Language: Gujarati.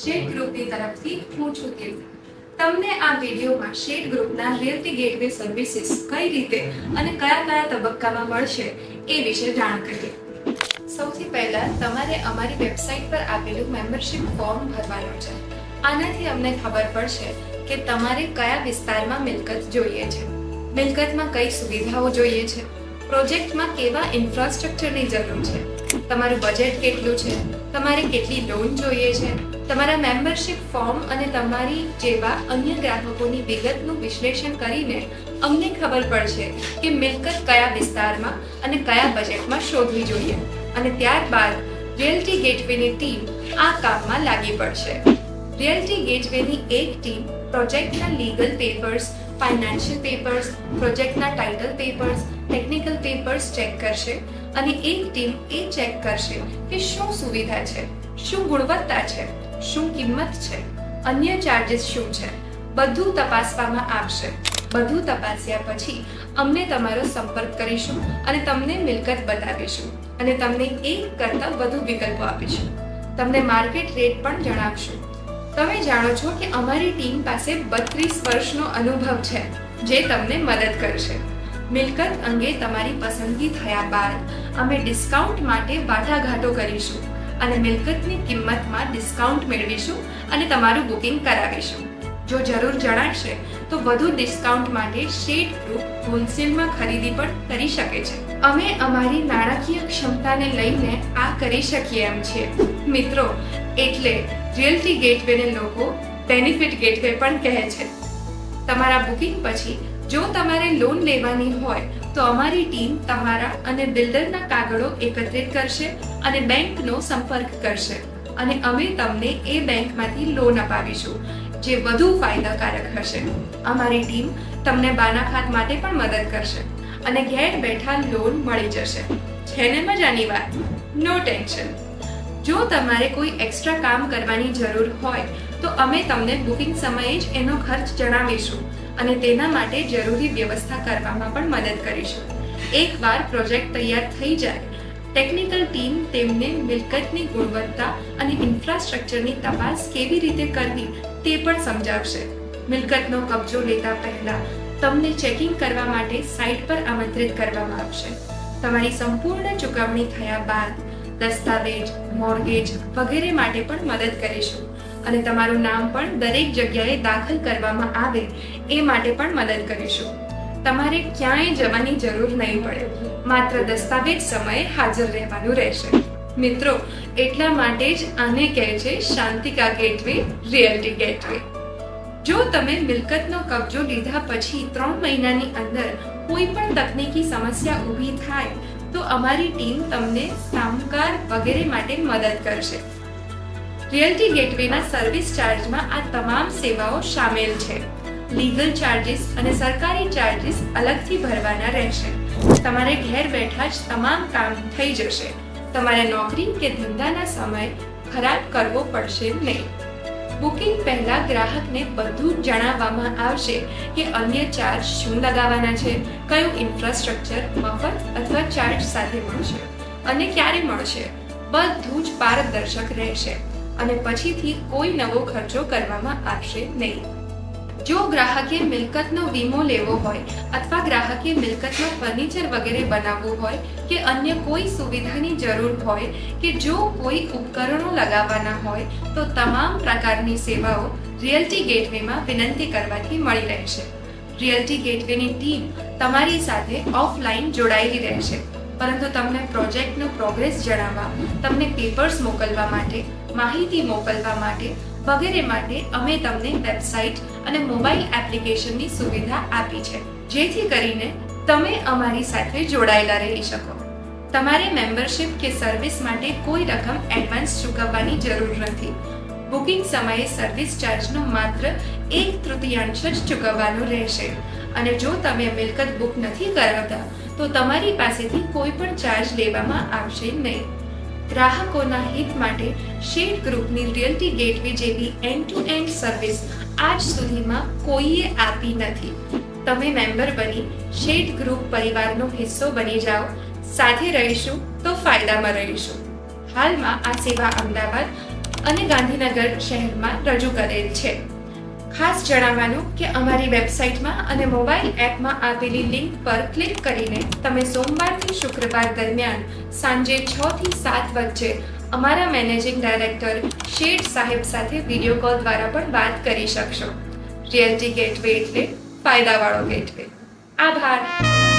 શેડ ગ્રુપની તરફથી હું છું તીર્થ. તમને આ વિડીયોમાં શેડ ગ્રુપના રિયલ્ટી ગેટવે સર્વિસીસ કઈ રીતે અને કયા તબક્કામાં મળશે એ વિશે જાણ કરીએ. સૌથી પહેલા તમારે અમારી વેબસાઇટ પર આપેલું મેમ્બરશિપ ફોર્મ ભરવાનું છે. આનાથી અમને ખબર પડશે કે તમારે કયા વિસ્તારમાં મિલકત જોઈએ છે, મિલકતમાં કઈ સુવિધાઓ જોઈએ છે, પ્રોજેક્ટમાં કેવા ઇન્ફ્રાસ્ટ્રક્ચરની જરૂર છે, તમારું બજેટ કેટલું છે, તમારે કેટલી લોન જોઈએ છે. તમારા મેમ્બરશિપ ફોર્મ અને તમારી જેવા અન્ય ગ્રાહકોની વિગતનું વિશ્લેષણ કરીને અમને ખબર પડશે કે મિલકત કયા વિસ્તારમાં અને કયા બજેટમાં શોધવી જોઈએ, અને ત્યારબાદ રિયલ્ટી ગેટવેની ટીમ આ કામમાં લાગી પડશે. રિયલ્ટી ગેટવેની એક ટીમ પ્રોજેક્ટના લીગલ પેપર્સ, ફાઇનાન્શિયલ પેપર્સ, પ્રોજેક્ટના title papers, technical papers check કરશે, અને એક ટીમ એ ચેક કરશે કે શું સુવિધા છે, શું ગુણવત્તા છે, શું કિંમત છે, અન્ય ચાર્જીસ શું છે, બધું તપાસવામાં આવશે. બધું તપાસ્યા પછી અમને તમારો સંપર્ક કરીશું અને તમને મિલકત બતાવીશું અને તમને એક કરતાં વધુ વિકલ્પો આપીશું. તમને માર્કેટ રેટ પણ જણાવશું. તમે જાણો છો કે અમારી ટીમ પાસે 32 વર્ષનો અનુભવ છે જે તમને મદદ કરશે. મિલકત અંગે તમારી પસંદગી થયા બાદ અમે ડિસ્કાઉન્ટ માટે વાટાઘાટો કરીશું અને મિલકતની કિંમતમાં ડિસ્કાઉન્ટ મેળવીશું અને તમારું બુકિંગ કરાવીશું. જો જરૂર જણાશે તો વધુ ડિસ્કાઉન્ટ માટે શેડ ગ્રુપ હોલસેલમાં ખરીદી પણ કરી શકે છે. અમે અમારી નાણાકીય ક્ષમતાને લઈને આ કરી શકીએ એમ છીએ. મિત્રો, એટલે રિયલ્ટી ગેટવેને લોકો બેનિફિટ ગેટવે પણ કહે છે. તમારા બુકિંગ પછી જો તમારે લોન લેવાની હોય તો અમારી ટીમ તમારા અને બિલ્ડરના કાગળો એકત્રિત કરશે અને બેંકનો સંપર્ક કરશે, અને અમે તમને એ બેંકમાંથી લોન અપાવીશું જે વધુ ફાયદાકારક હશે. અમારી ટીમ તમને બાનાખાત માટે પણ મદદ કરશે અને ઘેર બેઠા લોન મળી જશે. છે ને મજાની વાત? નો ટેન્શન. જો તમારે કોઈ એક્સ્ટ્રા કામ કરવાની જરૂર હોય તો અમે તમને બુકિંગ સમયે જ એનો ખર્ચ જણાવીશું અને તેના માટે જરૂરી વ્યવસ્થા કરવામાં પણ મદદ કરીશું. એકવાર પ્રોજેક્ટ તૈયાર થઈ જાય, ટેકનિકલ ટીમ તેમને મિલકતની ગુણવત્તા અને ઇન્ફ્રાસ્ટ્રક્ચરની તપાસ કેવી રીતે કરવી તે પણ સમજાવશે. મિલકતનો કબજો લેતા પહેલા તમને ચેકિંગ કરવા માટે સાઇટ પર આમંત્રિત કરવામાં આવશે. તમારી સંપૂર્ણ ચૂકવણી થયા બાદ દસ્તાવેજ, મોર્ગેજ વગેરે માટે પણ મદદ કરીશું અને તમારું નામ પણ દરેક જગ્યાએ દાખલ કરવામાં આવે એ માટે પણ મદદ કરીશું. તમારે ક્યાંય જવાની જરૂર નહીં પડે, માત્ર દસ્તાવેજ સમયે હાજર રહેવાનું રહેશે. મિત્રો, એટલા માટે જ આને કહે છે શાંતિકા ગેટવે રિયલ્ટી ગેટવે. જો તમે મિલકતનો કબજો લીધા પછી 3 મહિનાની અંદર કોઈ પણ તકનીકી સમસ્યા ઊભી થાય તો અમારી ટીમ તમને સામકાર વગેરે માટે મદદ કરશે. રિયલ્ટી ગેટવેના સર્વિસ ચાર્જમાં આ તમામ સેવાઓ સામેલ છે. લીગલ ચાર્જીસ અને સરકારી ચાર્જીસ અલગથી ભરવાના રહેશે. તમારે ઘેર બેઠા જ તમામ કામ થઈ જશે. તમારે નોકરી કે ધંધાના સમય ખરાબ કરવો પડશે નહીં. બુકિંગ પહેલા ગ્રાહકને બધું જણાવવામાં આવશે કે અન્ય ચાર્જ શું લગાવવાના છે, કયું ઇન્ફ્રાસ્ટ્રક્ચર મફત અથવા ચાર્જ સાથે મળશે અને ક્યારે મળશે. બધું જ પારદર્શક રહેશે અને પછીથી કોઈ નવો ખર્ચો કરવામાં આવશે નહીં. જો ગ્રાહકે મિલકતનો વીમો લેવો હોય અથવા ગ્રાહકે મિલકતમાં ફર્નિચર વગેરે બનાવવું હોય કે અન્ય કોઈ સુવિધાની જરૂર હોય કે જો કોઈ ઉપકરણો લગાવવાના હોય તો તમામ પ્રકારની સેવાઓ રિયલ્ટી ગેટવેમાં વિનંતી કરવાથી મળી રહેશે. રિયલ્ટી ગેટવેની ટીમ તમારી સાથે ઓફલાઈન જોડાયેલી રહેશે, પરંતુ તમને પ્રોજેક્ટનો પ્રોગ્રેસ જણાવવા, તમને પેપર્સ મોકલવા માટે, માહિતી મોકલવા માટે વગેરે માટે અમે તમને વેબસાઇટ અને મોબાઈલ એપ્લિકેશનની સુવિધા આપી છે, જેથી કરીને તમે અમારી સાથે જોડાયેલા રહી શકો. તમારે મેમ્બરશિપ કે સર્વિસ માટે કોઈ રકમ એડવાન્સ ચૂકવવાની જરૂર નથી. બુકિંગ સમયે સર્વિસ ચાર્જનો માત્ર 1/3 જ ચૂકવવાનો રહેશે, અને જો તમે મિલકત બુક નથી કરાવતા તો તમારી પાસેથી કોઈ પણ ચાર્જ લેવામાં આવશે નહીં. ગ્રાહકોના હિત માટે શેડ ગ્રુપની રિયલ્ટી ગેટવે જેવી એન્ડ ટુ એન્ડ સર્વિસ આજ સુધીમાં કોઈએ આપી નથી. તમે મેમ્બર બની શેડ ગ્રુપ પરિવારનો હિસ્સો બની જાઓ. સાથે રહીશું તો ફાયદામાં રહીશું. હાલમાં આ સેવા અમદાવાદ, અને ગાંધીનગર શહેરમાં રજૂ કરેલ છે. ખાસ જણાવવાનું કે અમારી વેબસાઇટમાં અને મોબાઈલ એપમાં આપેલી લિંક પર ક્લિક કરીને તમે સોમવારથી શુક્રવાર દરમિયાન સાંજે 6 થી 7 વચ્ચે અમારા મેનેજિંગ ડાયરેક્ટર શેઠ સાહેબ સાથે વિડીયો કોલ દ્વારા પણ વાત કરી શકશો. રિયલ્ટી ગેટવે એટલે ફાયદાવાળો ગેટવે. આભાર.